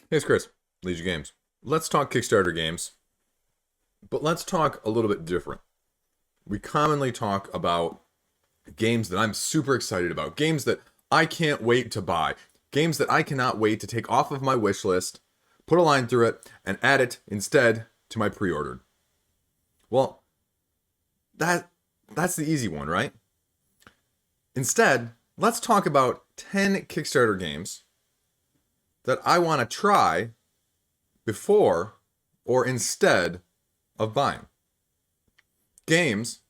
Hey, it's Chris, Liege Games. Let's talk Kickstarter games, but let's talk a little bit different. We commonly talk about games that I'm super excited about, games that I can't wait to buy, games that I cannot wait to take off of my wish list, put a line through it, and add it instead to my pre-ordered. Well, that's the easy one, right? Instead, let's talk about 10 Kickstarter games that I want to try before or instead of buying. Games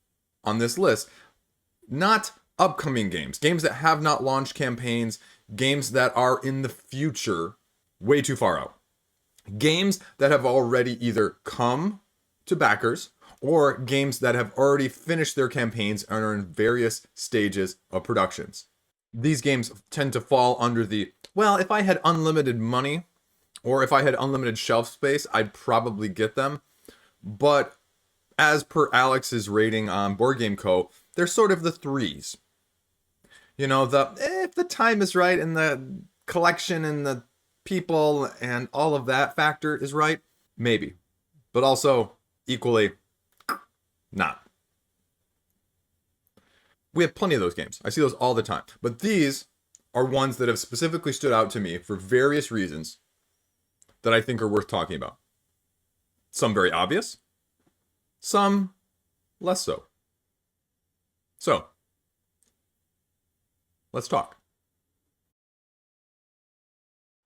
on this list, not upcoming games, games that have not launched campaigns, games that are in the future way too far out. Games that have already either come to backers or games that have already finished their campaigns and are in various stages of productions. These games tend to fall under the, well, if I had unlimited money, or if I had unlimited shelf space, I'd probably get them. But as per Alex's rating on Board Game Co., they're sort of the threes. You know, if the time is right and the collection and the people and all of that factor is right, maybe. But also, equally, not. We have plenty of those games. I see those all the time. But these are ones that have specifically stood out to me for various reasons that I think are worth talking about. Some very obvious, some less so. So, let's talk.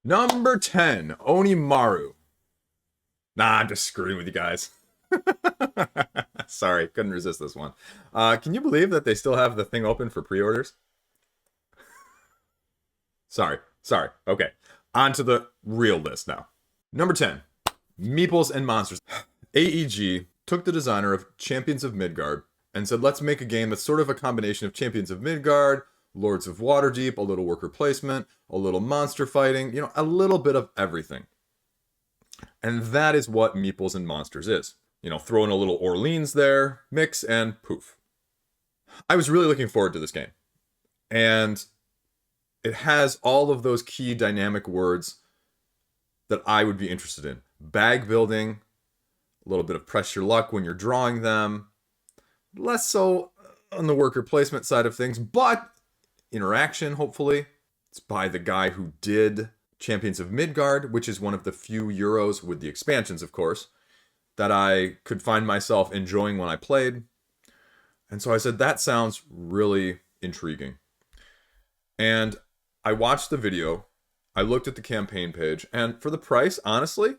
Number 10, Onimaru. Nah, I'm just screwing with you guys. Sorry, couldn't resist this one. Can you believe that they still have the thing open for pre-orders? Sorry. Okay, on to the real list now. Number 10, Meeples and Monsters. AEG took the designer of Champions of Midgard and said, let's make a game that's sort of a combination of Champions of Midgard, Lords of Waterdeep, a little worker placement, a little monster fighting, you know, a little bit of everything. And that is what Meeples and Monsters is. You know, throw in a little Orleans there, mix, and poof. I was really looking forward to this game. And it has all of those key dynamic words that I would be interested in. Bag building, a little bit of press your luck when you're drawing them, less so on the worker placement side of things, but interaction, hopefully. It's by the guy who did Champions of Midgard, which is one of the few Euros, with the expansions, of course, that I could find myself enjoying when I played. And so I said, that sounds really intriguing. And I watched the video, I looked at the campaign page, and for the price, honestly,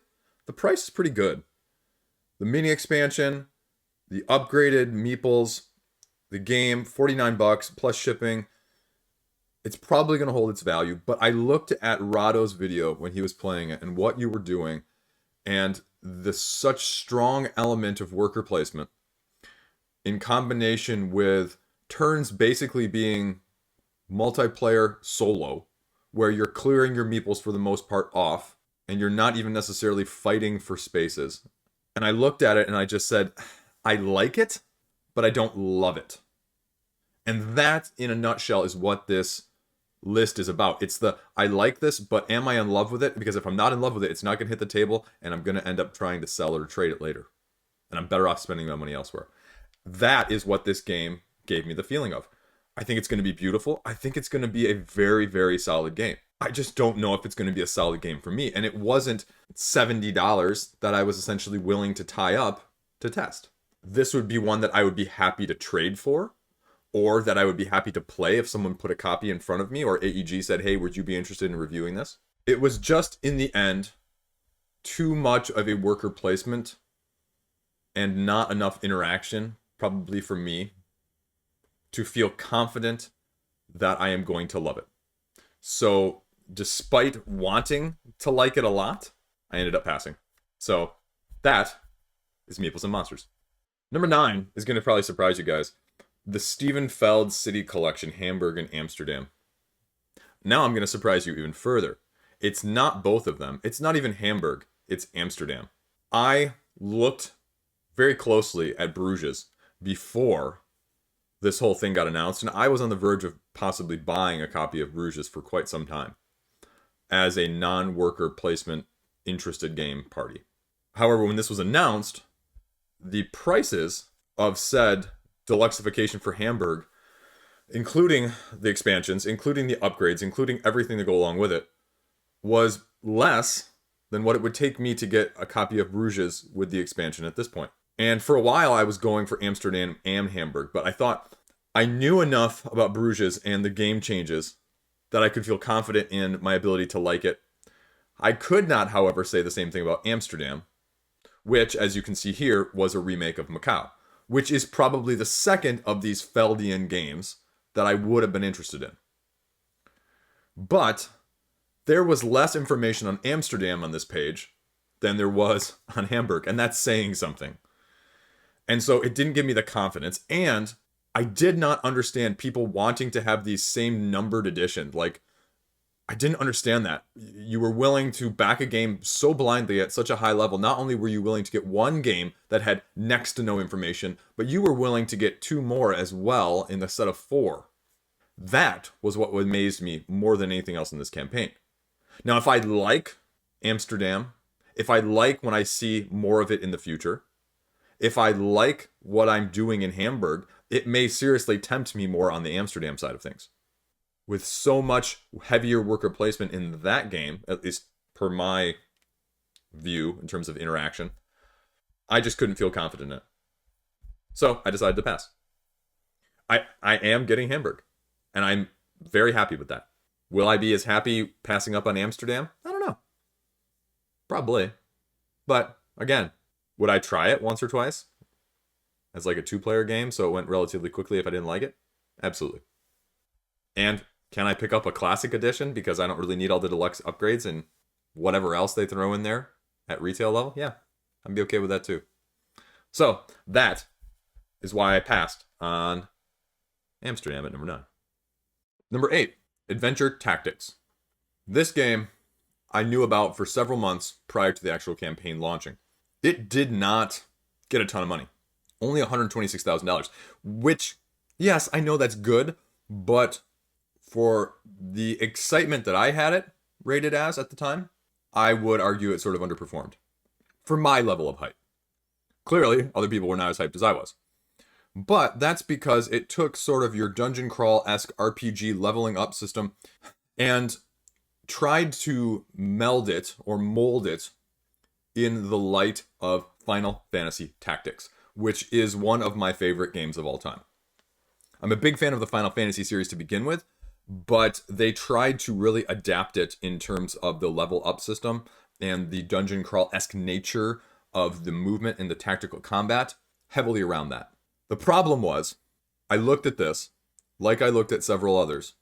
the price is pretty good. The mini expansion, the upgraded Meeples, the game, $49 plus shipping. It's probably going to hold its value, but I looked at Rado's video when he was playing it and what you were doing, and the such strong element of worker placement in combination with turns basically being multiplayer solo, where you're clearing your meeples for the most part off, and you're not even necessarily fighting for spaces. And I looked at it and I just said, I like it, but I don't love it. And that, in a nutshell, is what this list is about. It's the, I like this, but am I in love with it? Because if I'm not in love with it, it's not going to hit the table, and I'm going to end up trying to sell it or trade it later. And I'm better off spending my money elsewhere. That is what this game gave me the feeling of. I think it's going to be beautiful. I think it's going to be a very, very solid game. I just don't know if it's going to be a solid game for me. And it wasn't $70 that I was essentially willing to tie up to test. This would be one that I would be happy to trade for, or that I would be happy to play if someone put a copy in front of me, or AEG said, hey, would you be interested in reviewing this? It was just, in the end, too much of a worker placement and not enough interaction, probably for me, to feel confident that I am going to love it. So, despite wanting to like it a lot, I ended up passing. So, that is Meeples and Monsters. Number 9 is going to probably surprise you guys. The Stephen Feld City Collection, Hamburg and Amsterdam. Now I'm going to surprise you even further. It's not both of them. It's not even Hamburg. It's Amsterdam. I looked very closely at Bruges before this whole thing got announced, and I was on the verge of possibly buying a copy of Bruges for quite some time as a non-worker placement interested game party. However, when this was announced, the prices of said deluxeification for Hamburg, including the expansions, including the upgrades, including everything to go along with it, was less than what it would take me to get a copy of Bruges with the expansion at this point. And for a while, I was going for Amsterdam and Hamburg, but I thought I knew enough about Bruges and the game changes that I could feel confident in my ability to like it. I could not, however, say the same thing about Amsterdam, which, as you can see here, was a remake of Macau, which is probably the second of these Feldian games that I would have been interested in. But there was less information on Amsterdam on this page than there was on Hamburg, and that's saying something. And so it didn't give me the confidence, and I did not understand people wanting to have these same numbered editions. Like, I didn't understand that. You were willing to back a game so blindly at such a high level. Not only were you willing to get one game that had next to no information, but you were willing to get 2 more as well in the set of 4. That was what amazed me more than anything else in this campaign. Now, if I like Amsterdam, if I like when I see more of it in the future, if I like what I'm doing in Hamburg, it may seriously tempt me more on the Amsterdam side of things. With so much heavier worker placement in that game, at least per my view in terms of interaction, I just couldn't feel confident in it. So I decided to pass. I am getting Hamburg, and I'm very happy with that. Will I be as happy passing up on Amsterdam? I don't know. Probably. But again, would I try it once or twice as like a 2-player game so it went relatively quickly if I didn't like it? Absolutely. And can I pick up a classic edition because I don't really need all the deluxe upgrades and whatever else they throw in there at retail level? Yeah, I'd be okay with that too. So that is why I passed on Amsterdam at number 9. Number 8, Adventure Tactics. This game I knew about for several months prior to the actual campaign launching. It did not get a ton of money. Only $126,000, which, yes, I know that's good, but for the excitement that I had it rated as at the time, I would argue it sort of underperformed for my level of hype. Clearly, other people were not as hyped as I was. But that's because it took sort of your dungeon crawl-esque RPG leveling up system and tried to meld it or mold it in the light of Final Fantasy Tactics, which is one of my favorite games of all time. I'm a big fan of the Final Fantasy series to begin with, but they tried to really adapt it in terms of the level up system and the dungeon crawl-esque nature of the movement and the tactical combat heavily around that. The problem was, I looked at this, like I looked at several others,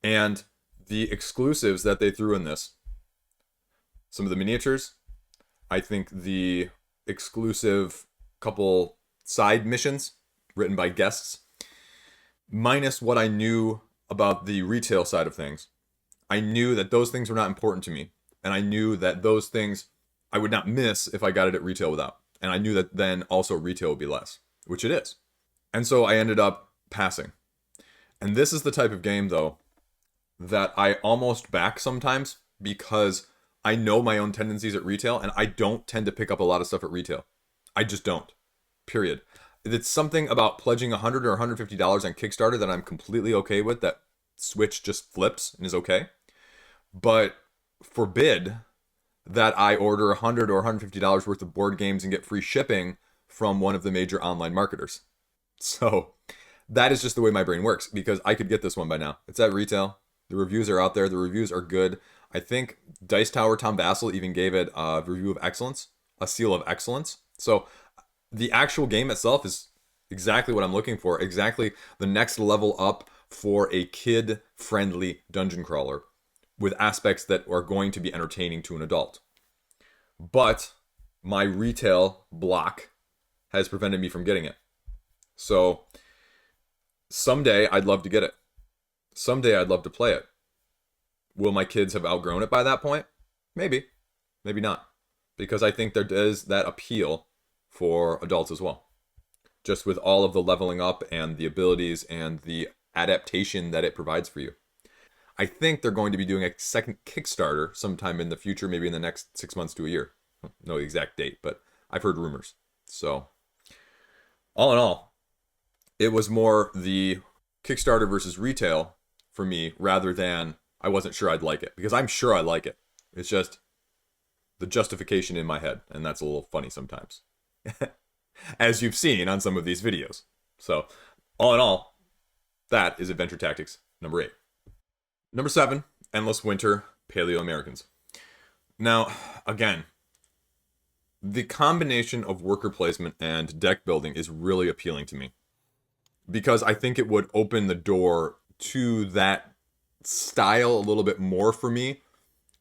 and the exclusives that they threw in this, some of the miniatures, I think the exclusive couple side missions written by guests, minus what I knew about the retail side of things, I knew that those things were not important to me, and I knew that those things I would not miss if I got it at retail without. And I knew that then also retail would be less, which it is. And so I ended up passing. And this is the type of game, though, that I almost back sometimes because I know my own tendencies at retail, and I don't tend to pick up a lot of stuff at retail. I just don't. Period. It's something about pledging $100 or $150 on Kickstarter that I'm completely okay with, that Switch just flips and is okay. But forbid that I order $100 or $150 worth of board games and get free shipping from one of the major online marketers. So that is just the way my brain works, because I could get this one by now. It's at retail. The reviews are out there. The reviews are good. I think Dice Tower Tom Vassell even gave it a review of excellence, a seal of excellence. So the actual game itself is exactly what I'm looking for, exactly the next level up for a kid-friendly dungeon crawler with aspects that are going to be entertaining to an adult. But my retail block has prevented me from getting it. So someday I'd love to get it. Someday I'd love to play it. Will my kids have outgrown it by that point? Maybe. Maybe not. Because I think there is that appeal for adults as well. Just with all of the leveling up and the abilities and the adaptation that it provides for you. I think they're going to be doing a second Kickstarter sometime in the future, maybe in the next 6 months to a year. I don't know the exact date, but I've heard rumors. So, all in all, it was more the Kickstarter versus retail for me rather than I wasn't sure I'd like it. Because I'm sure I like it. It's just the justification in my head, and that's a little funny sometimes. As you've seen on some of these videos. So, all in all, that is Adventure Tactics number 8. Number 7, Endless Winter Paleoamericans. Now, again, the combination of worker placement and deck building is really appealing to me. Because I think it would open the door to that style a little bit more for me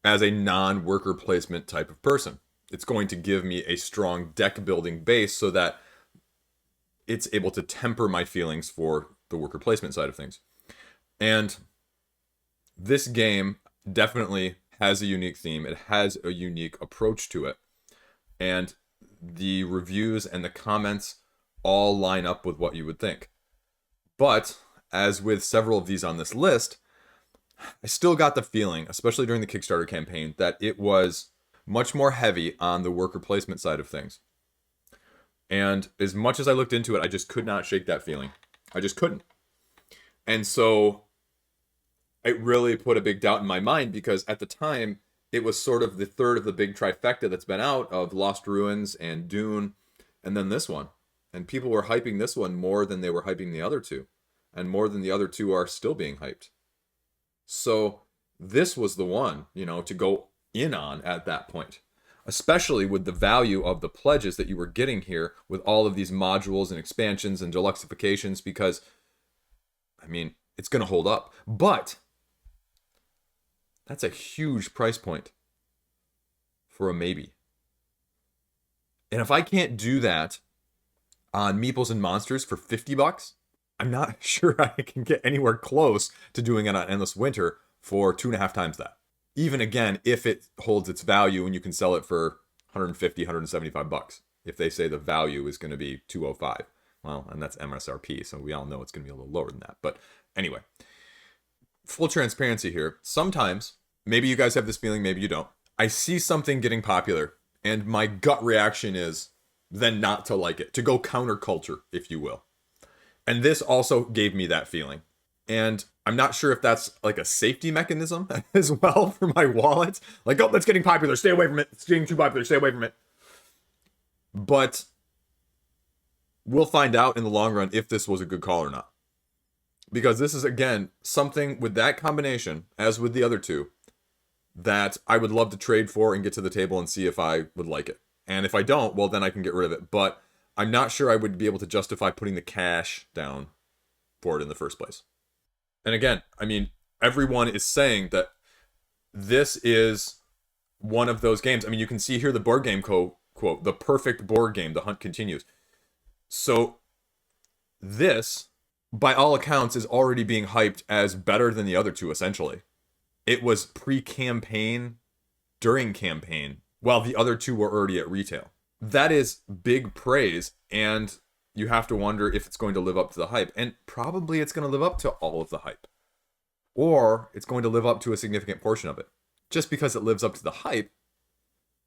as a non-worker placement type of person. It's going to give me a strong deck building base so that it's able to temper my feelings for the worker placement side of things. And this game definitely has a unique theme. It has a unique approach to it. And the reviews and the comments all line up with what you would think. But, as with several of these on this list, I still got the feeling, especially during the Kickstarter campaign, that it was much more heavy on the worker placement side of things. And as much as I looked into it, I just could not shake that feeling. I just couldn't. And so it really put a big doubt in my mind because at the time, it was sort of the third of the big trifecta that's been out of Lost Ruins and Dune, and then this one. And people were hyping this one more than they were hyping the other two. And more than the other two are still being hyped. So this was the one, to go in on at that point. Especially with the value of the pledges that you were getting here with all of these modules and expansions and deluxifications because, it's going to hold up. But that's a huge price point for a maybe. And if I can't do that on Meeples and Monsters for $50, I'm not sure I can get anywhere close to doing it on Endless Winter for 2.5 times that. Even again, if it holds its value and you can sell it for $150, $175. If they say the value is going to be $205. Well, and that's MSRP, so we all know it's going to be a little lower than that. But anyway, full transparency here. Sometimes, maybe you guys have this feeling, maybe you don't. I see something getting popular, and my gut reaction is then not to like it, to go counterculture, if you will. And this also gave me that feeling. And I'm not sure if that's like a safety mechanism as well for my wallet. Like, oh, that's getting popular. Stay away from it. It's getting too popular. Stay away from it. But we'll find out in the long run if this was a good call or not. Because this is, again, something with that combination, as with the other two, that I would love to trade for and get to the table and see if I would like it. And if I don't, well, then I can get rid of it. But I'm not sure I would be able to justify putting the cash down for it in the first place. And again, everyone is saying that this is one of those games. You can see here the board game quote, the perfect board game, the hunt continues. So this, by all accounts, is already being hyped as better than the other two, essentially. It was pre-campaign, during campaign, while the other two were already at retail. That is big praise, and you have to wonder if it's going to live up to the hype. And probably it's going to live up to all of the hype. Or it's going to live up to a significant portion of it. Just because it lives up to the hype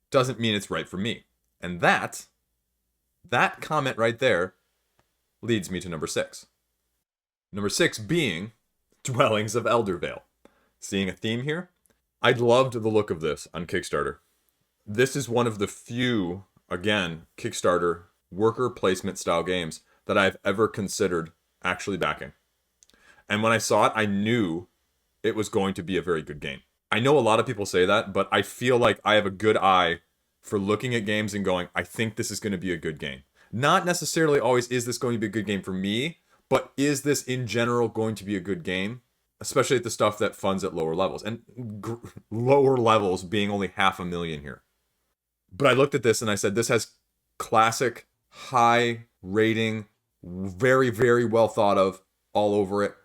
doesn't mean it's right for me. And that comment right there leads me to number 6. Number 6 being Dwellings of Eldervale. Seeing a theme here? I loved the look of this on Kickstarter. This is one of the few, again, Kickstarter worker placement style games that I've ever considered actually backing. And when I saw it, I knew it was going to be a very good game. I know a lot of people say that, but I feel like I have a good eye for looking at games and going, I think this is going to be a good game. Not necessarily always, is this going to be a good game for me, but is this in general going to be a good game? Especially at the stuff that funds at lower levels. And lower levels being only $500,000 here. But I looked at this and I said, this has classic, high rating, very, very well thought of all over it.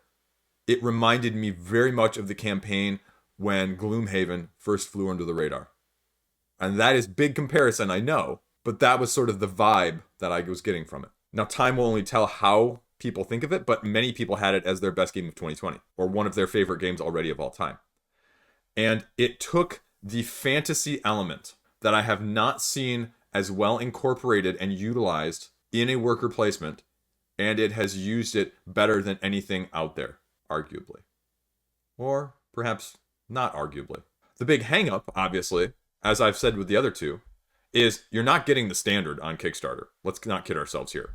It reminded me very much of the campaign when Gloomhaven first flew under the radar. And that is big comparison, I know, but that was sort of the vibe that I was getting from it. Now, time will only tell how people think of it, but many people had it as their best game of 2020, or one of their favorite games already of all time. And it took the fantasy element that I have not seen as well incorporated and utilized in a worker placement, and it has used it better than anything out there, arguably. Or perhaps not arguably. The big hang-up, obviously, as I've said with the other two, is you're not getting the standard on Kickstarter. Let's not kid ourselves here.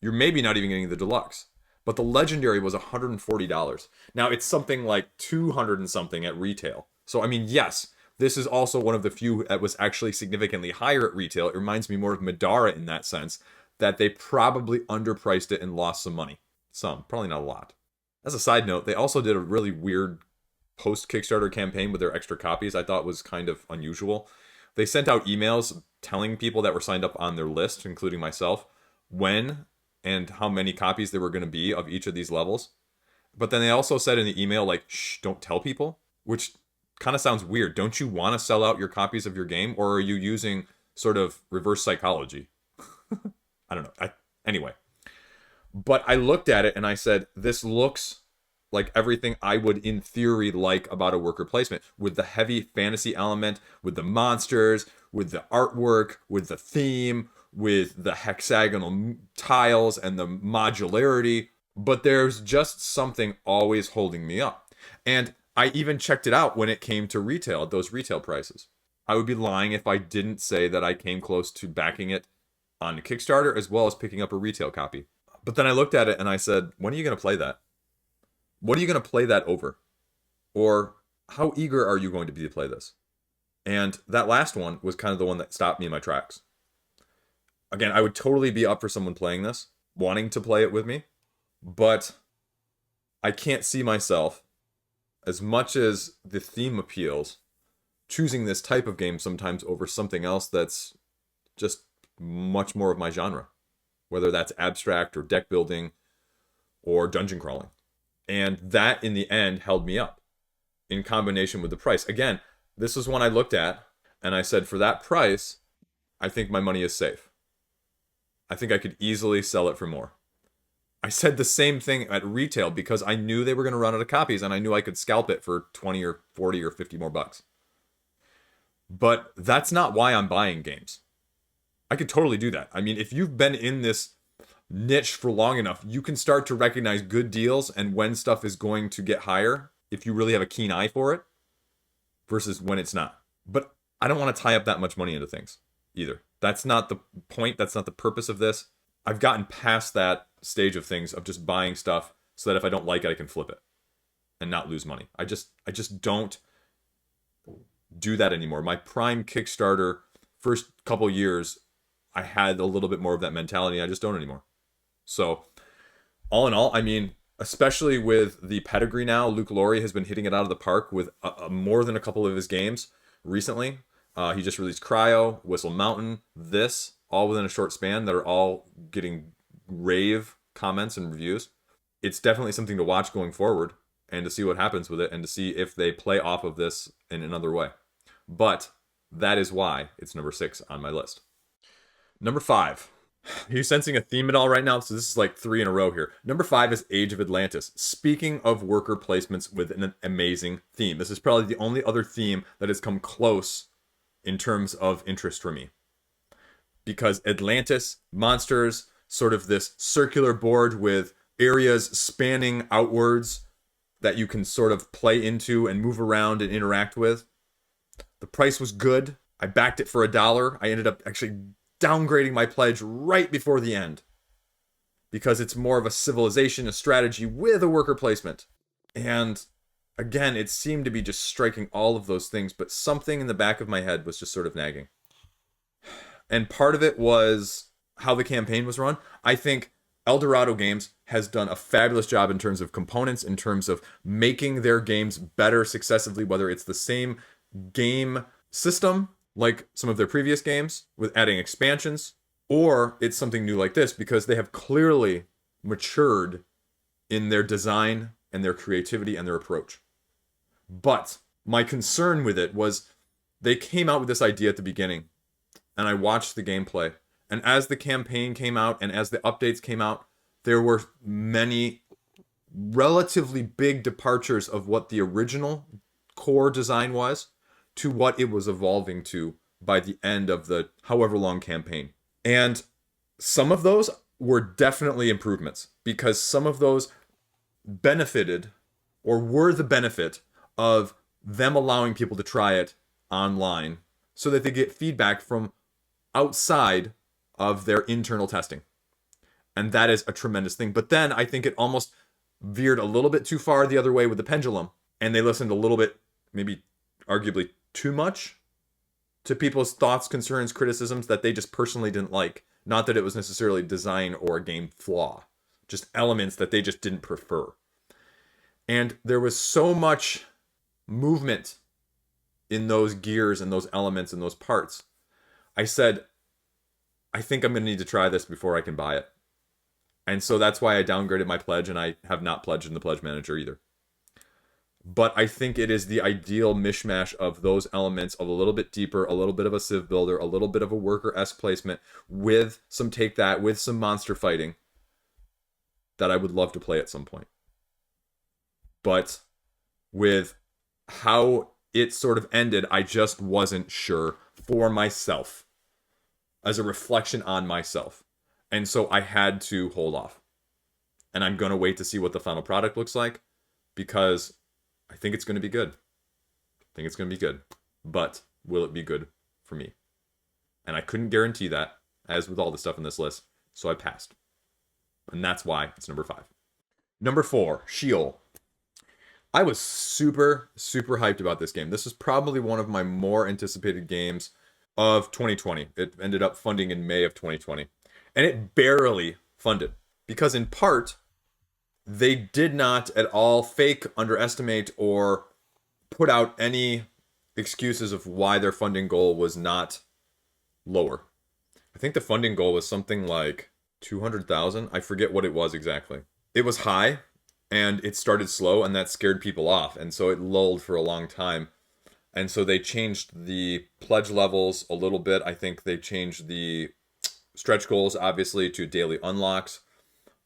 You're maybe not even getting the deluxe. But the legendary was $140. Now, it's something like 200 and something at retail. So, I mean, yes, this is also one of the few that was actually significantly higher at retail. It reminds me more of Madara in that sense, that they probably underpriced it and lost some money. Some, probably not a lot. As a side note, they also did a really weird post-Kickstarter campaign with their extra copies. I thought was kind of unusual. They sent out emails telling people that were signed up on their list, including myself, when and how many copies there were going to be of each of these levels. But then they also said in the email, like, shh, don't tell people, which kind of sounds weird. Don't you want to sell out your copies of your game, or are you using sort of reverse psychology? I don't know. Anyway. But I looked at it and I said, this looks like everything I would in theory like about a worker placement, with the heavy fantasy element, with the monsters, with the artwork, with the theme, with the hexagonal tiles and the modularity. But there's just something always holding me up. And I even checked it out when it came to retail, at those retail prices. I would be lying if I didn't say that I came close to backing it on Kickstarter as well as picking up a retail copy. But then I looked at it and I said, when are you going to play that? What are you going to play that over? Or how eager are you going to be to play this? And that last one was kind of the one that stopped me in my tracks. Again, I would totally be up for someone playing this, wanting to play it with me, but I can't see myself, as much as the theme appeals, choosing this type of game sometimes over something else that's just much more of my genre, whether that's abstract or deck building or dungeon crawling. And that, in the end, held me up in combination with the price. Again, this is one I looked at, and I said, for that price, I think my money is safe. I think I could easily sell it for more. I said the same thing at retail because I knew they were going to run out of copies, and I knew I could scalp it for 20 or 40 or 50 more bucks. But that's not why I'm buying games. I could totally do that. I mean, if you've been in this niche for long enough, you can start to recognize good deals and when stuff is going to get higher if you really have a keen eye for it versus when it's not. But I don't want to tie up that much money into things either. That's not the point. That's not the purpose of this. I've gotten past that stage of things of just buying stuff so that if I don't like it, I can flip it and not lose money. I just don't do that anymore. My prime Kickstarter first couple years, I had a little bit more of that mentality. I just don't anymore. So all in all, I mean, especially with the pedigree now, Luke Laurie has been hitting it out of the park with more than a couple of his games recently. He just released Cryo, Whistle Mountain, this, all within a short span that are all getting rave comments and reviews. It's definitely something to watch going forward and to see what happens with it and to see if they play off of this in another way. But that is why it's number 6 on my list. Number 5. Are you sensing a theme at all right now? So this is like 3 in a row here. Number 5 is Age of Atlantis. Speaking of worker placements with an amazing theme. This is probably the only other theme that has come close in terms of interest for me. Because Atlantis, monsters, sort of this circular board with areas spanning outwards that you can sort of play into and move around and interact with. The price was good. I backed it for $1. I ended up actually downgrading my pledge right before the end because it's more of a civilization, a strategy with a worker placement. And again, it seemed to be just striking all of those things, but something in the back of my head was just sort of nagging. And part of it was how the campaign was run. I think Eldorado Games has done a fabulous job in terms of components, in terms of making their games better successively, whether it's the same game system like some of their previous games with adding expansions, or it's something new like this because they have clearly matured in their design and their creativity and their approach. But my concern with it was they came out with this idea at the beginning, and I watched the gameplay. And as the campaign came out and as the updates came out, there were many relatively big departures of what the original core design was to what it was evolving to by the end of the however long campaign. And some of those were definitely improvements, because some of those benefited or were the benefit of them allowing people to try it online so that they get feedback from outside of their internal testing. And that is a tremendous thing. But then I think it almost veered a little bit too far the other way with the pendulum, and they listened a little bit, maybe arguably too much, to people's thoughts, concerns, criticisms that they just personally didn't like. Not that it was necessarily design or a game flaw, just elements that they just didn't prefer. And there was so much movement in those gears and those elements and those parts. I said, I think I'm going to need to try this before I can buy it. And so that's why I downgraded my pledge, and I have not pledged in the Pledge Manager either. But I think it is the ideal mishmash of those elements, of a little bit deeper, a little bit of a civ builder, a little bit of a worker-esque placement, with some take that, with some monster fighting, that I would love to play at some point. But with how it sort of ended, I just wasn't sure for myself, as a reflection on myself. And so I had to hold off. And I'm going to wait to see what the final product looks like, because I think it's going to be good. I think it's going to be good. But will it be good for me? And I couldn't guarantee that, as with all the stuff in this list, so I passed. And that's why it's number 5. Number 4, S.H.E.O.L. I was super, super hyped about this game. This is probably one of my more anticipated games of 2020. It ended up funding in May of 2020. And it barely funded, because in part, they did not at all fake, underestimate, or put out any excuses of why their funding goal was not lower. I think the funding goal was something like 200,000. I forget what it was exactly. It was high, and it started slow, and that scared people off, and so it lulled for a long time. And so they changed the pledge levels a little bit. I think they changed the stretch goals, obviously, to daily unlocks,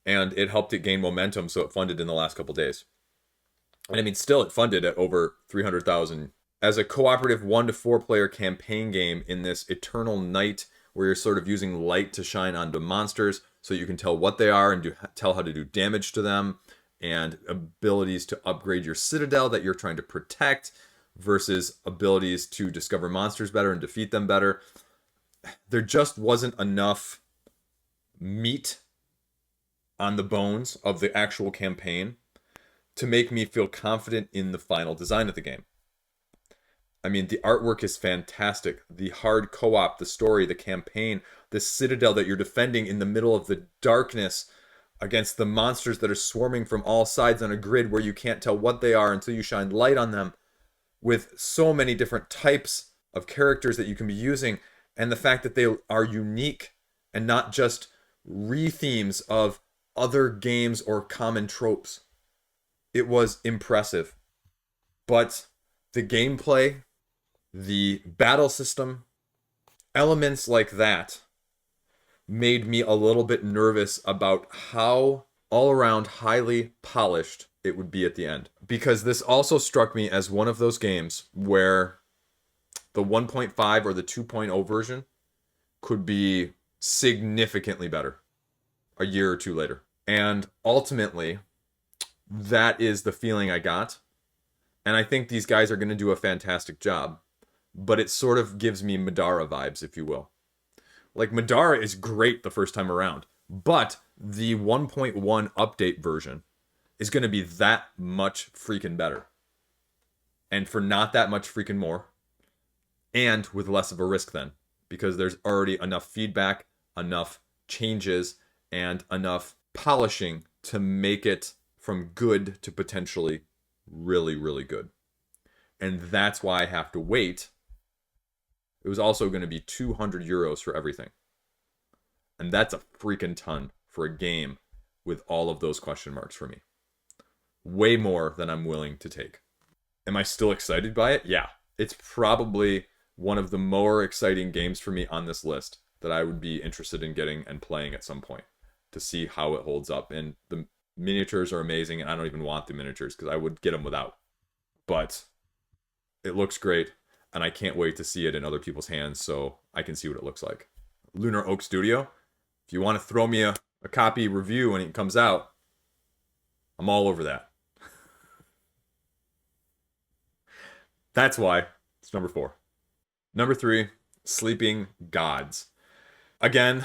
and it helped it gain momentum, so it funded in the last couple days. And I mean, still, it funded at over 300,000. As a cooperative 1 to 4 player campaign game in this eternal night, where you're sort of using light to shine onto monsters, so you can tell what they are and tell how to do damage to them, and abilities to upgrade your citadel that you're trying to protect, versus abilities to discover monsters better and defeat them better. There just wasn't enough meat on the bones of the actual campaign to make me feel confident in the final design of the game. I mean, the artwork is fantastic. The hard co-op, the story, the campaign, the citadel that you're defending in the middle of the darkness against the monsters that are swarming from all sides on a grid where you can't tell what they are until you shine light on them, with so many different types of characters that you can be using. And the fact that they are unique and not just re-themes of other games or common tropes. It was impressive. But the gameplay, the battle system, elements like that made me a little bit nervous about how all around highly polished it would be at the end. Because this also struck me as one of those games where the 1.5 or the 2.0 version could be significantly better a year or two later. And ultimately, that is the feeling I got. And I think these guys are going to do a fantastic job. But it sort of gives me Madara vibes, if you will. Like, Madara is great the first time around, but the 1.1 update version is going to be that much freaking better. And for not that much freaking more. And with less of a risk then, because there's already enough feedback, enough changes, and enough polishing to make it from good to potentially really, really good. And that's why I have to wait. It was also going to be 200 euros for everything. And that's a freaking ton for a game with all of those question marks for me. Way more than I'm willing to take. Am I still excited by it? Yeah. It's probably one of the more exciting games for me on this list that I would be interested in getting and playing at some point. to see how it holds up. And the miniatures are amazing, and I don't even want the miniatures because I would get them without. But it looks great, and I can't wait to see it in other people's hands so I can see what it looks like. Lunar Oak Studio, if you want to throw me a copy review when it comes out, I'm all over that. That's why it's number 4. Number 3, Sleeping Gods. Again,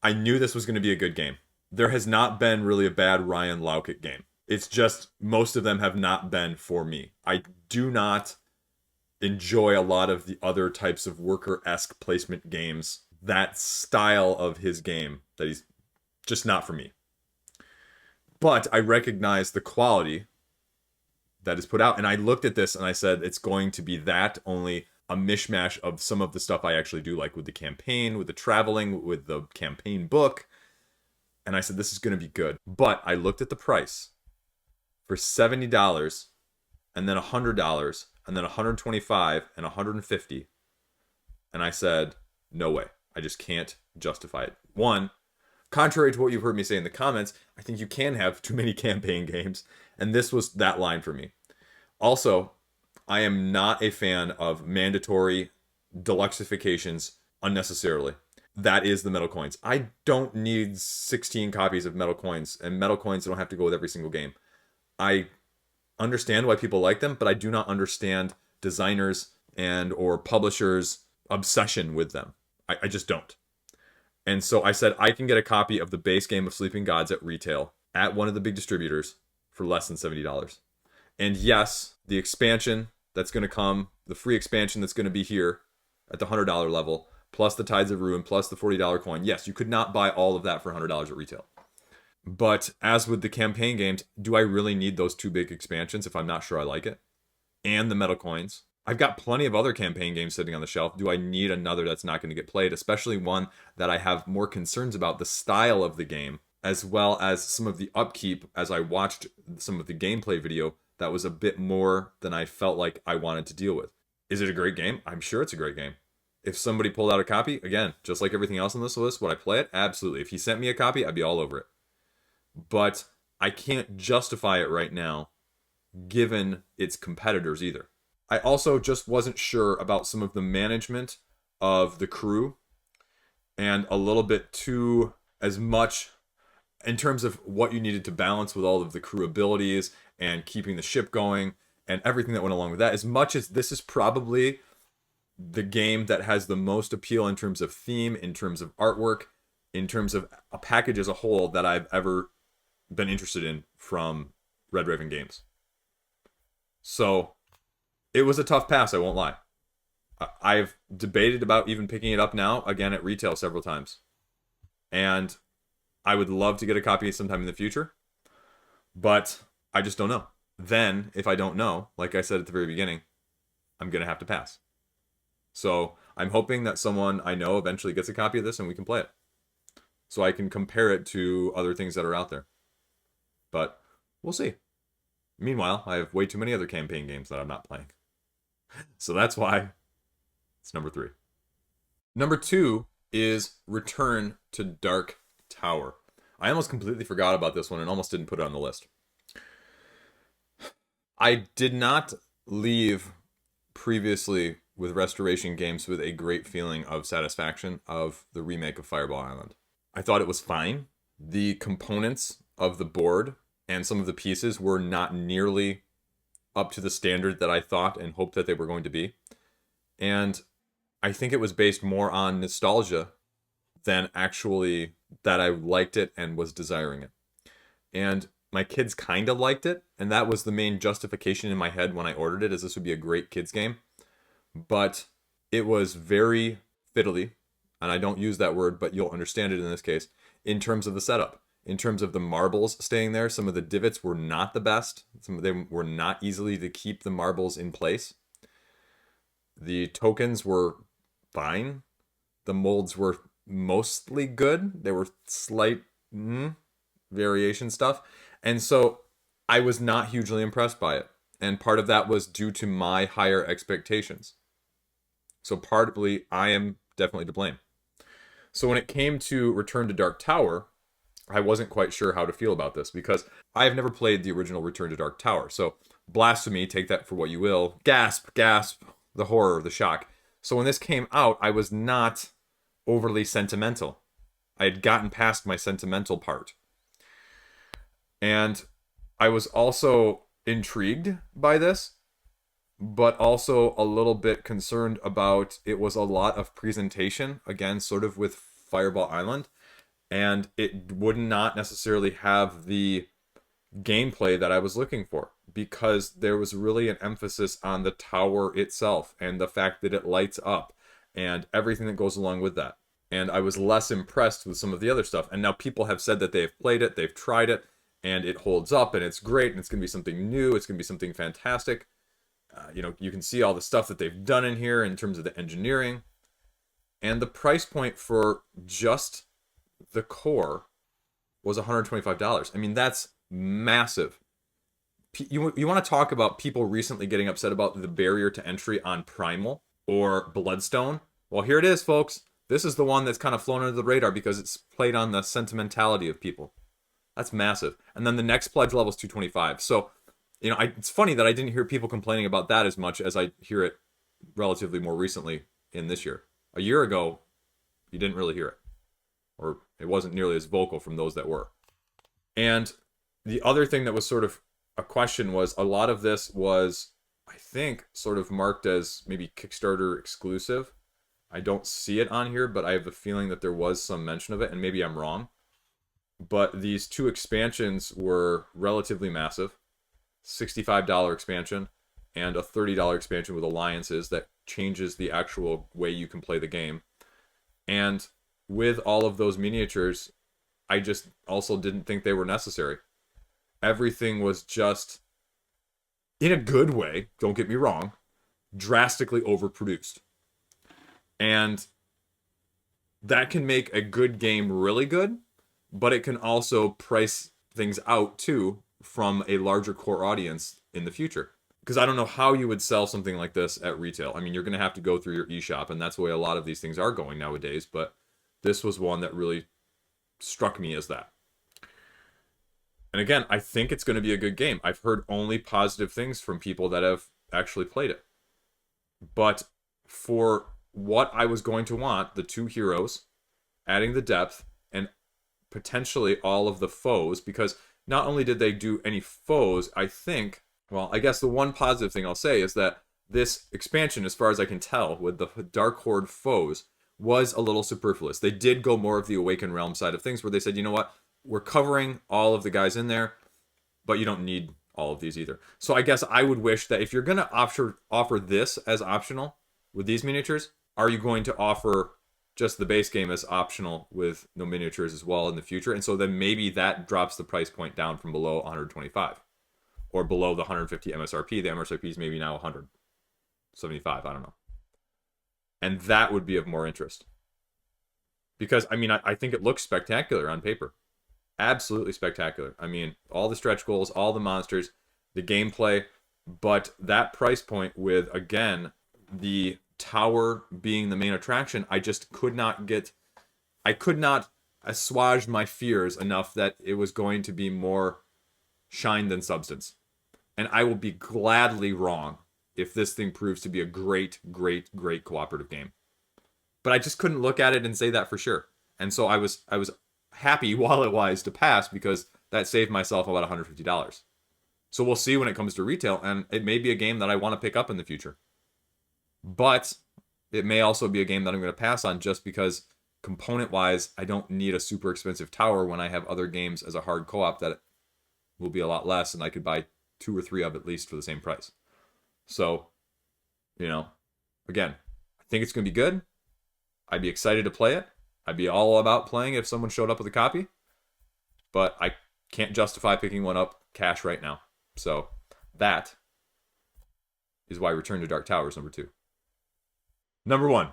I knew this was going to be a good game. There has not been really a bad Ryan Laukat game. It's just most of them have not been for me. I do not enjoy a lot of the other types of worker-esque placement games. That style of his game, that he's just not for me. But I recognize the quality that is put out. And I looked at this and I said, it's going to be that, only a mishmash of some of the stuff I actually do, like with the campaign, with the traveling, with the campaign book. And I said, this is going to be good. But I looked at the price for $70 and then $100 and then $125 and $150. And I said, no way. I just can't justify it. One, contrary to what you've heard me say in the comments, I think you can have too many campaign games. And this was that line for me. Also, I am not a fan of mandatory deluxeifications unnecessarily. That is the metal coins. I don't need 16 copies of metal coins, and metal coins don't have to go with every single game. I understand why people like them, but I do not understand designers and or publishers' obsession with them. I just don't. And so I said I can get a copy of the base game of Sleeping Gods at retail at one of the big distributors for less than $70. And yes, the expansion that's going to come, the free expansion that's going to be here at the $100 level, plus the Tides of Ruin, plus the $40 coin. Yes, you could not buy all of that for $100 at retail. But as with the campaign games, do I really need those 2 big expansions if I'm not sure I like it? And the metal coins. I've got plenty of other campaign games sitting on the shelf. Do I need another that's not going to get played? Especially one that I have more concerns about the style of the game, as well as some of the upkeep. As I watched some of the gameplay video, that was a bit more than I felt like I wanted to deal with. Is it a great game? I'm sure it's a great game. If somebody pulled out a copy, again, just like everything else on this list, would I play it? Absolutely. If he sent me a copy, I'd be all over it. But I can't justify it right now, given its competitors either. I also just wasn't sure about some of the management of the crew, and a little bit too as much in terms of what you needed to balance with all of the crew abilities and keeping the ship going and everything that went along with that. As much as this is probably the game that has the most appeal in terms of theme, in terms of artwork, in terms of a package as a whole that I've ever been interested in from Red Raven Games. So it was a tough pass, I won't lie. I've debated about even picking it up now, again at retail several times. And I would love to get a copy sometime in the future, but I just don't know. Then, if I don't know, like I said at the very beginning, I'm going to have to pass. So I'm hoping that someone I know eventually gets a copy of this and we can play it, so I can compare it to other things that are out there. But we'll see. Meanwhile, I have way too many other campaign games that I'm not playing. So that's why it's number 3. Number 2 is Return to Dark Tower. I almost completely forgot about this one and almost didn't put it on the list. I did not leave previously with Restoration Games with a great feeling of satisfaction of the remake of Fireball Island. I thought it was fine. The components of the board and some of the pieces were not nearly up to the standard that I thought and hoped that they were going to be. And I think it was based more on nostalgia than actually that I liked it and was desiring it. And my kids kind of liked it, and that was the main justification in my head when I ordered it, is this would be a great kids game. But it was very fiddly, and I don't use that word, but you'll understand it in this case, in terms of the setup. In terms of the marbles staying there, some of the divots were not the best. Some of them were not easily to keep the marbles in place. The tokens were fine. The molds were mostly good. They were slight variation stuff. And so I was not hugely impressed by it. And part of that was due to my higher expectations. So partly I am definitely to blame. So when it came to Return to Dark Tower, I wasn't quite sure how to feel about this because I have never played the original Return to Dark Tower. So, blasphemy, take that for what you will. Gasp, gasp, the horror, the shock. So, when this came out, I was not overly sentimental. I had gotten past my sentimental part. And I was also intrigued by this, but also a little bit concerned about it was a lot of presentation, again, sort of with Fireball Island, and it would not necessarily have the gameplay that I was looking for because there was really an emphasis on the tower itself and the fact that it lights up and everything that goes along with that. And I was less impressed with some of the other stuff. And now people have said that they've played it, they've tried it, and it holds up and it's great and it's going to be something new, it's going to be something fantastic. You can see all the stuff that they've done in here in terms of the engineering. And the price point for just the core was $125. I mean, that's massive. You want to talk about people recently getting upset about the barrier to entry on Primal or Bloodstone? Well, here it is, folks. This is the one that's kind of flown under the radar because it's played on the sentimentality of people. That's massive. And then the next pledge level is 225. So, it's funny that I didn't hear people complaining about that as much as I hear it relatively more recently in this year. A year ago, you didn't really hear it. Or it wasn't nearly as vocal from those that were. And the other thing that was sort of a question was a lot of this was, I think, sort of marked as maybe Kickstarter exclusive. I don't see it on here, but I have a feeling that there was some mention of it, and maybe I'm wrong. But these two expansions were relatively massive. $65 expansion and a $30 expansion with alliances that changes the actual way you can play the game. And with all of those miniatures, I just also didn't think they were necessary. Everything was just, in a good way, don't get me wrong, drastically overproduced. And that can make a good game really good, but it can also price things out too from a larger core audience in the future. Because I don't know how you would sell something like this at retail. I mean, you're going to have to go through your eShop, and that's the way a lot of these things are going nowadays, but this was one that really struck me as that. And again, I think it's going to be a good game. I've heard only positive things from people that have actually played it. But for what I was going to want, the two heroes, adding the depth, and potentially all of the foes, because not only did they do any foes, I guess the one positive thing I'll say is that this expansion, as far as I can tell, with the Dark Horde foes, was a little superfluous. They did go more of the Awakened Realm side of things, where they said, you know what, we're covering all of the guys in there, but you don't need all of these either. So I guess I would wish that if you're going to offer this as optional with these miniatures, are you going to offer just the base game as optional with no miniatures as well in the future? And so then maybe that drops the price point down from below 125 or below the 150 MSRP. The MSRP is maybe now 175. I don't know. And that would be of more interest. Because, I mean, I think it looks spectacular on paper. Absolutely spectacular. I mean, all the stretch goals, all the monsters, the gameplay, but that price point with, again, the tower being the main attraction, I could not assuage my fears enough that it was going to be more shine than substance. And I will be gladly wrong if this thing proves to be a great, great, great cooperative game. But I just couldn't look at it and say that for sure. And so I was happy wallet-wise to pass because that saved myself about $150. So we'll see when it comes to retail, and it may be a game that I want to pick up in the future. But it may also be a game that I'm going to pass on just because component-wise, I don't need a super expensive tower when I have other games as a hard co-op that will be a lot less, and I could buy 2 or 3 of at least for the same price. So, again, I think it's going to be good. I'd be excited to play it. I'd be all about playing if someone showed up with a copy. But I can't justify picking one up cash right now. So that is why Return to Dark Tower is number 2. Number 1,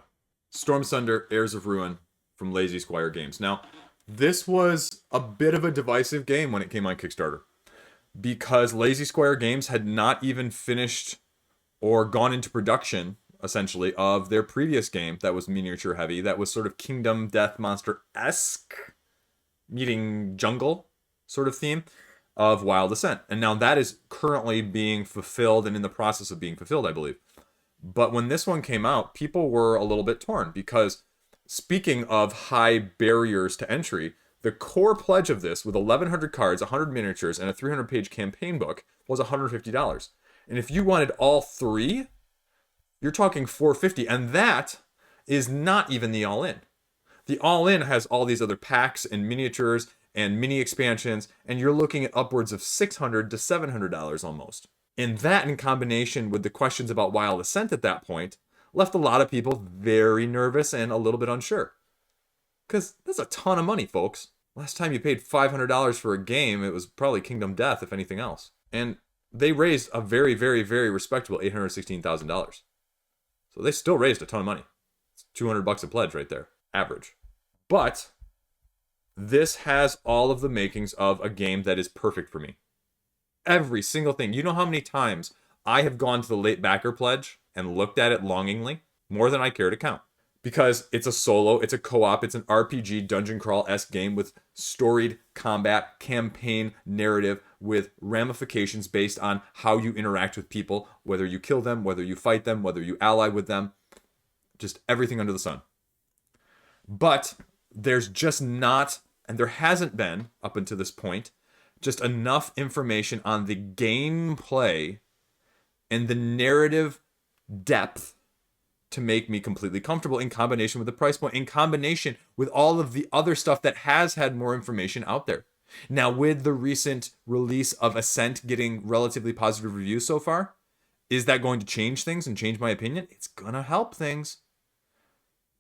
Stormsunder, Heirs of Ruin from Lazy Squire Games. Now, this was a bit of a divisive game when it came on Kickstarter, because Lazy Squire Games had not even finished or gone into production, essentially, of their previous game that was miniature heavy, that was sort of Kingdom Death Monster-esque, meeting jungle sort of theme of Wild Ascent. And now that is currently being fulfilled and in the process of being fulfilled, I believe. But when this one came out, people were a little bit torn because, speaking of high barriers to entry, the core pledge of this, with 1,100 cards, 100 miniatures, and a 300-page campaign book, was $150. And if you wanted all three, you're talking $450, and that is not even the all-in. The all-in has all these other packs and miniatures and mini expansions, and you're looking at upwards of $600 to $700 almost. And that, in combination with the questions about Wild Ascent at that point, left a lot of people very nervous and a little bit unsure. Because that's a ton of money, folks. Last time you paid $500 for a game, it was probably Kingdom Death, if anything else. And they raised a very, very, very respectable $816,000. So they still raised a ton of money. It's $200 a pledge right there, average. But this has all of the makings of a game that is perfect for me. Every single thing. You know how many times I have gone to the late backer pledge and looked at it longingly? More than I care to count. Because it's a solo, it's a co-op, it's an RPG dungeon crawl-esque game with storied combat, campaign, narrative, with ramifications based on how you interact with people, whether you kill them, whether you fight them, whether you ally with them, just everything under the sun. But there's just not, and there hasn't been, up until this point, just enough information on the gameplay and the narrative depth to make me completely comfortable, in combination with the price point, in combination with all of the other stuff that has had more information out there. Now, with the recent release of Ascent getting relatively positive reviews so far, is that going to change things and change my opinion? It's gonna help things.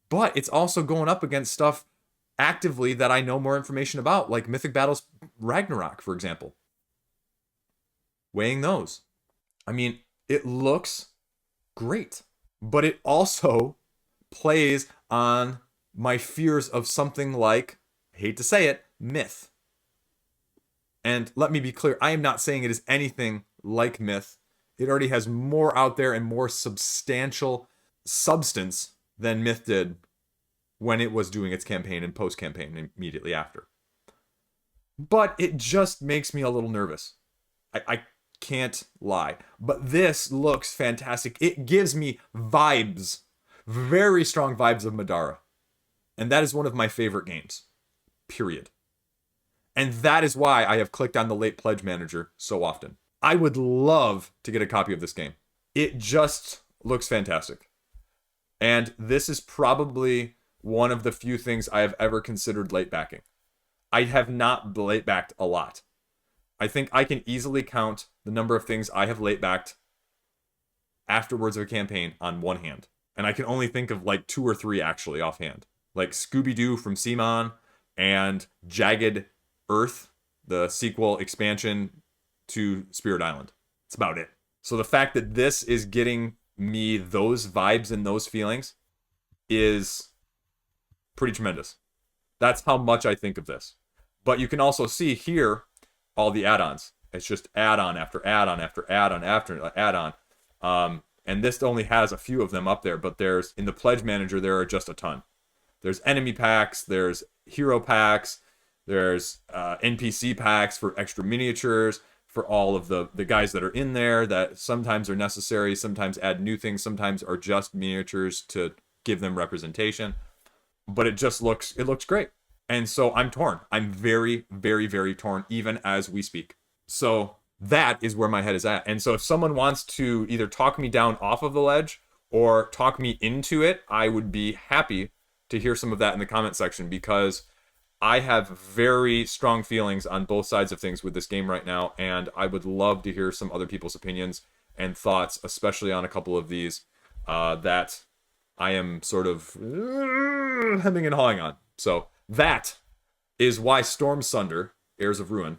But it's also going up against stuff actively that I know more information about, like Mythic Battles Ragnarok, for example. Weighing those. I mean, it looks great. But it also plays on my fears of something like, I hate to say it, myth. And let me be clear, I am not saying it is anything like myth. It already has more out there and more substantial substance than myth did when it was doing its campaign and post-campaign immediately after. But it just makes me a little nervous. I can't lie. But this looks fantastic. It gives me vibes, very strong vibes of Madara. And that is one of my favorite games. Period. And that is why I have clicked on the late pledge manager so often. I would love to get a copy of this game. It just looks fantastic. And this is probably one of the few things I have ever considered late backing. I have not late backed a lot. I think I can easily count the number of things I have late backed afterwards of a campaign on one hand. And I can only think of like 2 or 3 actually offhand. Like Scooby-Doo from Simon and Jagged Earth, the sequel expansion to Spirit Island. That's about it. So the fact that this is getting me those vibes and those feelings is pretty tremendous. That's how much I think of this. But you can also see here all the add-ons. It's just add-on after add-on after add-on after add-on. And this only has a few of them up there, but there's, in the Pledge Manager, there are just a ton. There's enemy packs, there's hero packs, there's NPC packs for extra miniatures, for all of the guys that are in there that sometimes are necessary, sometimes add new things, sometimes are just miniatures to give them representation. But it looks great. And so I'm torn. I'm very, very, very torn, even as we speak. So that is where my head is at. And so if someone wants to either talk me down off of the ledge or talk me into it, I would be happy to hear some of that in the comment section, because I have very strong feelings on both sides of things with this game right now, and I would love to hear some other people's opinions and thoughts, especially on a couple of these that I am sort of hemming and hawing on. So that is why Stormsunder, Heirs of Ruin,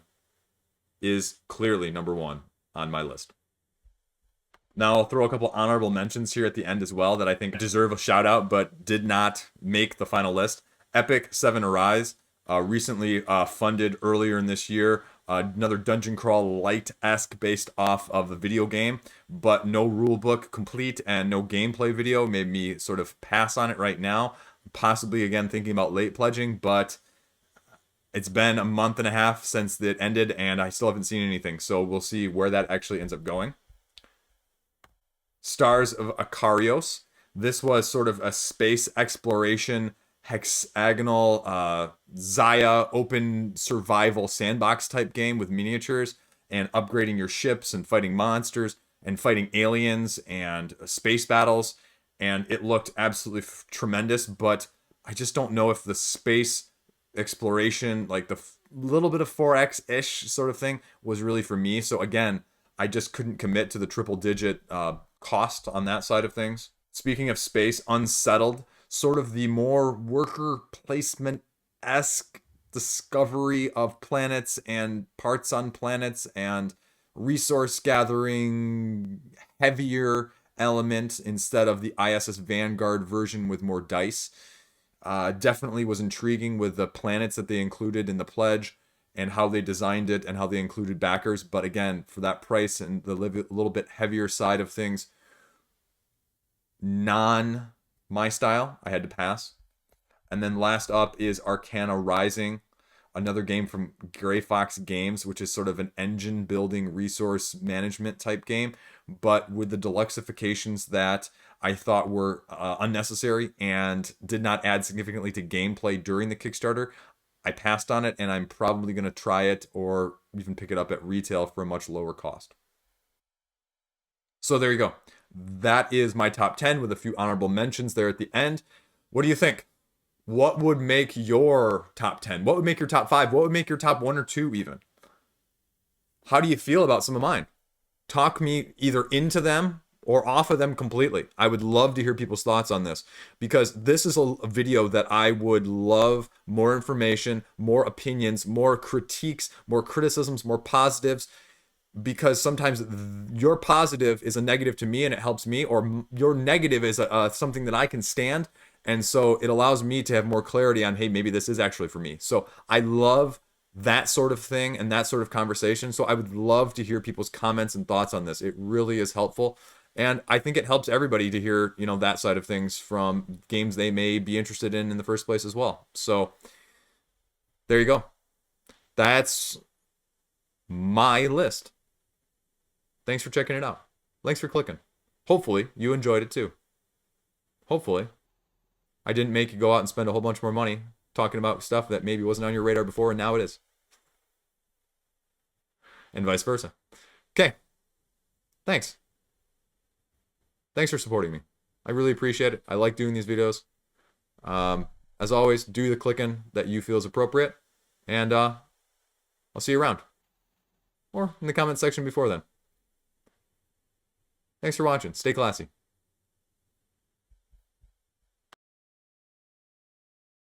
is clearly number 1 on my list. Now, I'll throw a couple honorable mentions here at the end as well that I think deserve a shout out but did not make the final list. Epic 7 Arise, recently funded earlier in this year. Another dungeon crawl light-esque based off of the video game, but no rulebook complete and no gameplay video made me sort of pass on it right now. Possibly, again, thinking about late pledging, but It's been a month and a half since it ended, and I still haven't seen anything. So we'll see where that actually ends up going. Stars of Akarios. This was sort of a space exploration, hexagonal, Zaya open survival sandbox type game with miniatures and upgrading your ships and fighting monsters and fighting aliens and space battles. And it looked absolutely tremendous, but I just don't know if the space exploration, like the little bit of 4X-ish sort of thing, was really for me. So again, I just couldn't commit to the triple digit cost on that side of things. Speaking of space, Unsettled, sort of the more worker placement-esque discovery of planets and parts on planets and resource gathering, heavier element instead of the ISS Vanguard version with more dice. Definitely was intriguing with the planets that they included in the pledge and how they designed it and how they included backers. But again, for that price and the little bit heavier side of things, non my style, I had to pass. And then last up is Arcana Rising, another game from Gray Fox Games, which is sort of an engine building resource management type game, but with the deluxifications that I thought were unnecessary and did not add significantly to gameplay during the Kickstarter. I passed on it, and I'm probably going to try it or even pick it up at retail for a much lower cost. So there you go. That is my top 10 with a few honorable mentions there at the end. What do you think? What would make your top 10? What would make your top 5? What would make your top 1 or 2 even? How do you feel about some of mine? Talk me either into them or off of them completely. I would love to hear people's thoughts on this, because this is a video that I would love more information, more opinions, more critiques, more criticisms, more positives, because sometimes your positive is a negative to me and it helps me, or your negative is something that I can stand, and so it allows me to have more clarity on, hey, maybe this is actually for me. So I love that sort of thing and that sort of conversation. So I would love to hear people's comments and thoughts on this. It really is helpful. And I think it helps everybody to hear, that side of things from games they may be interested in the first place as well. So there you go. That's my list. Thanks for checking it out. Thanks for clicking. Hopefully you enjoyed it too. Hopefully I didn't make you go out and spend a whole bunch more money talking about stuff that maybe wasn't on your radar before and now it is. And vice versa. Okay. Thanks. Thanks for supporting me. I really appreciate it. I like doing these videos. As always, do the clicking that you feel is appropriate. And I'll see you around. Or in the comment section before then. Thanks for watching. Stay classy.